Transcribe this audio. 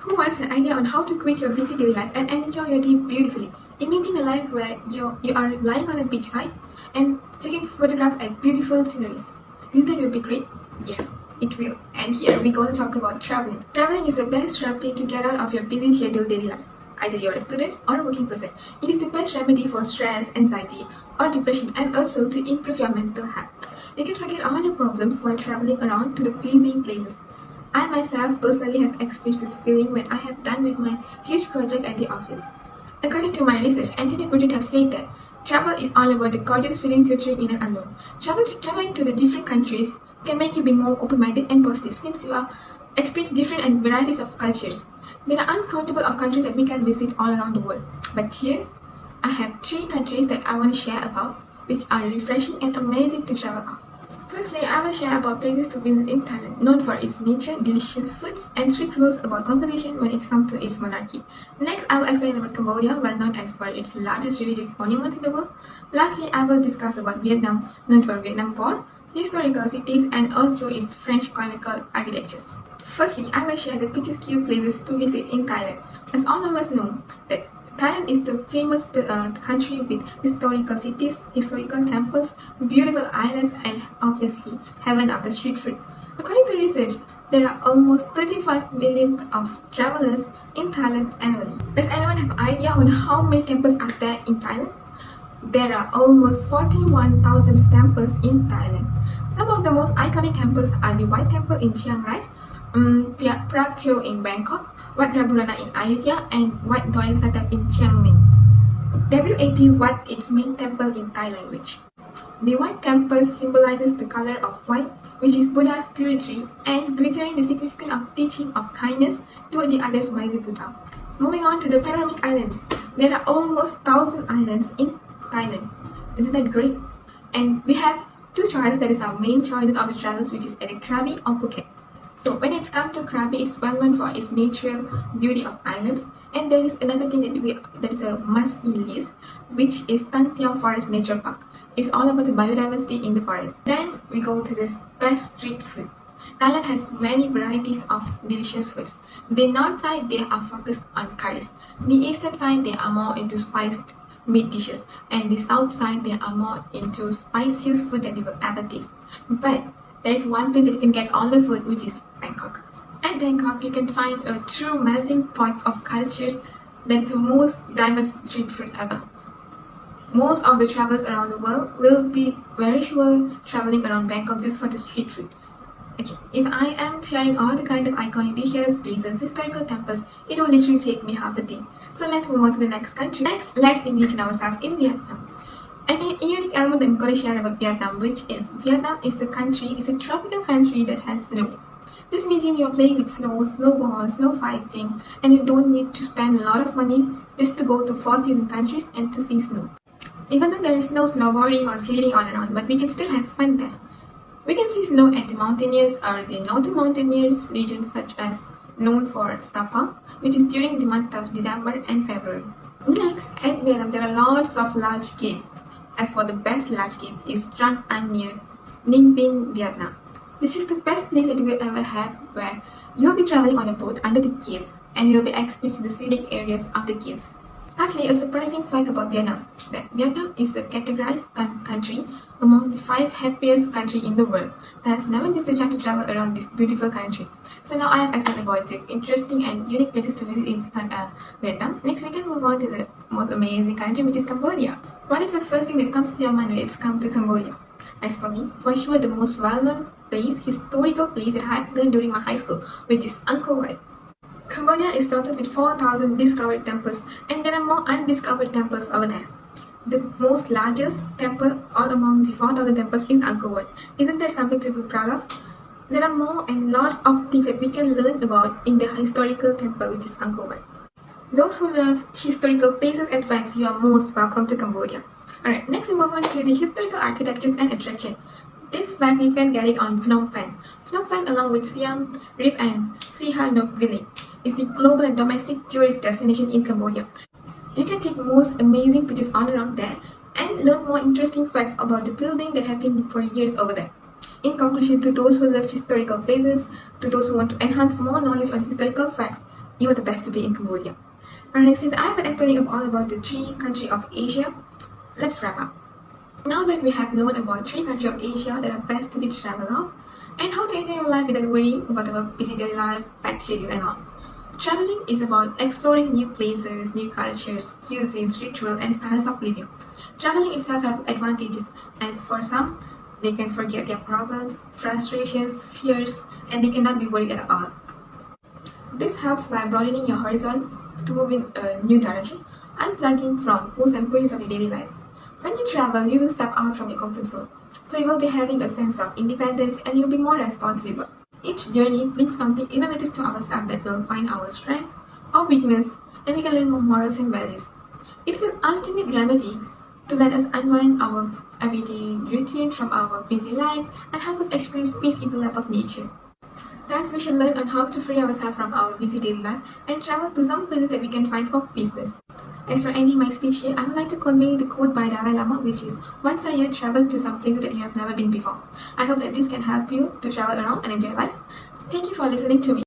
Who wants an idea on how to quit your busy daily life and enjoy your day beautifully? Imagine a life where you are lying on a beachside and taking photographs at beautiful sceneries. Isn't that will be great? Yes, it will. And here we're going to talk about traveling. Traveling is the best therapy to get out of your busy scheduled daily life. Either you're a student or a working person, it is the best remedy for stress, anxiety, or depression, and also to improve your mental health. You can forget all your problems while traveling around to the pleasing places. I myself personally have experienced this feeling when I have done with my huge project at the office. According to my research, Anthony Bourdain have said that travel is all about the gorgeous feelings you're in and unknown. Traveling to the different countries can make you be more open-minded and positive since you are experience different and varieties of cultures. There are uncountable of countries that we can visit all around the world. But here, I have 3 countries that I want to share about, which are refreshing and amazing to travel off. Firstly, I will share about places to visit in Thailand, known for its nature, delicious foods, and strict rules about conversation when it comes to its monarchy. Next, I will explain about Cambodia, well known as for its largest religious monuments in the world. Lastly, I will discuss about Vietnam, known for Vietnam War, historical cities, and also its French colonial architectures. Firstly, I will share the picturesque places to visit in Thailand. As all of us know, that Thailand is the famous country with historical cities, historical temples, beautiful islands, and obviously heaven of the street food. According to research, there are almost 35 million of travelers in Thailand annually. Does anyone have idea on how many temples are there in Thailand? There are almost 41,000 temples in Thailand. Some of the most iconic temples are the White Temple in Chiang Rai, Phra Kyo in Bangkok, Wat Raburana in Ayutthaya, and Wat Doi Sathep in Chiang Mai. WAT Wat its main temple in Thai language. The White Temple symbolizes the color of white, which is Buddha's purity, and glittering the significance of teaching of kindness toward the others by the Buddha. Moving on to the Panoramic Islands, there are almost 1,000 islands in Thailand. Isn't that great? And we have 2 choices, that is our main choices of the travels, which is either Krabi or Phuket. So when it's come to Krabi, it's well known for its natural beauty of islands, and there is another thing that is a must-see list, which is Tan Tiao Forest Nature Park. It's all about the biodiversity in the forest. Then we go to this best street food. Thailand has many varieties of delicious foods. The north side, they are focused on curries. The eastern side, they are more into spiced meat dishes, and the south side, they are more into spiciest food that you will ever taste. But there is one place that you can get all the food, which is Bangkok. At Bangkok, you can find a true melting pot of cultures that is the most diverse street food ever. Most of the travelers around the world will be very sure traveling around Bangkok just for the street food. Okay, if I am sharing all the kind of iconic dishes, places, historical temples, it will literally take me half a day. So let's move on to the next country. Next, let's imagine ourselves in Vietnam. And a unique element that I'm going to share about Vietnam, which is Vietnam is a tropical country that has snow. This means you're playing with snow, snowball, snow fighting, and you don't need to spend a lot of money just to go to 4-season countries and to see snow. Even though there is no snowboarding or sledding all around, but we can still have fun there. We can see snow at the mountaineers or the northern mountaineers regions, such as known for Sapa, which is during the month of December and February. Next, at Vietnam, there are lots of large caves. As for the best large cave is Trang An near Ninh Binh, Vietnam. This is the best place that you will ever have, where you will be traveling on a boat under the caves and you will be experiencing the scenic areas of the caves. Lastly, a surprising fact about Vietnam, that Vietnam is a categorized country among the 5 happiest countries in the world. There has never been the chance to travel around this beautiful country. So now I have explained about the interesting and unique places to visit in Vietnam. Next, we can move on to the most amazing country, which is Cambodia. What is the first thing that comes to your mind when it's come to Cambodia? As for me, for sure the most well-known place, historical place that I have learned during my high school, which is Angkor Wat. Cambodia is dotted with 4,000 discovered temples, and there are more undiscovered temples over there. The most largest temple all among the 4,000 temples is Angkor Wat. Isn't that something to be proud of? There are more and lots of things that we can learn about in the historical temple, which is Angkor Wat. Those who love historical places and facts, you are most welcome to Cambodia. Alright, next we move on to the historical architectures and attraction. This fact you can get it on Phnom Penh. Phnom Penh, along with Siem Reap and Sihanouk Village, is the global and domestic tourist destination in Cambodia. You can take most amazing pictures all around there and learn more interesting facts about the building that have been for years over there. In conclusion, to those who love historical places, to those who want to enhance more knowledge on historical facts, you are the best to be in Cambodia. Alright, since I've been explaining all about the 3 countries of Asia, let's wrap up. Now that we have known about 3 countries of Asia that are best to be traveled off, and how to enjoy your life without worrying about our busy daily life, packed schedule and all. Traveling is about exploring new places, new cultures, cuisines, rituals, and styles of living. Traveling itself has advantages, as for some, they can forget their problems, frustrations, fears, and they cannot be worried at all. This helps by broadening your horizon to move in a new direction, unplugging from pros and cons of your daily life. When you travel, you will step out from your comfort zone, so you will be having a sense of independence and you'll be more responsible. Each journey brings something innovative to ourselves that will find our strength, our weakness, and we can learn more morals and values. It is an ultimate remedy to let us unwind our everyday routine from our busy life and help us experience peace in the lap of nature. Thus, we shall learn on how to free ourselves from our busy daily life and travel to some places that we can find for business. As for ending my speech here, I would like to convey the quote by Dalai Lama, which is, once a year travel to some places that you have never been before. I hope that this can help you to travel around and enjoy life. Thank you for listening to me.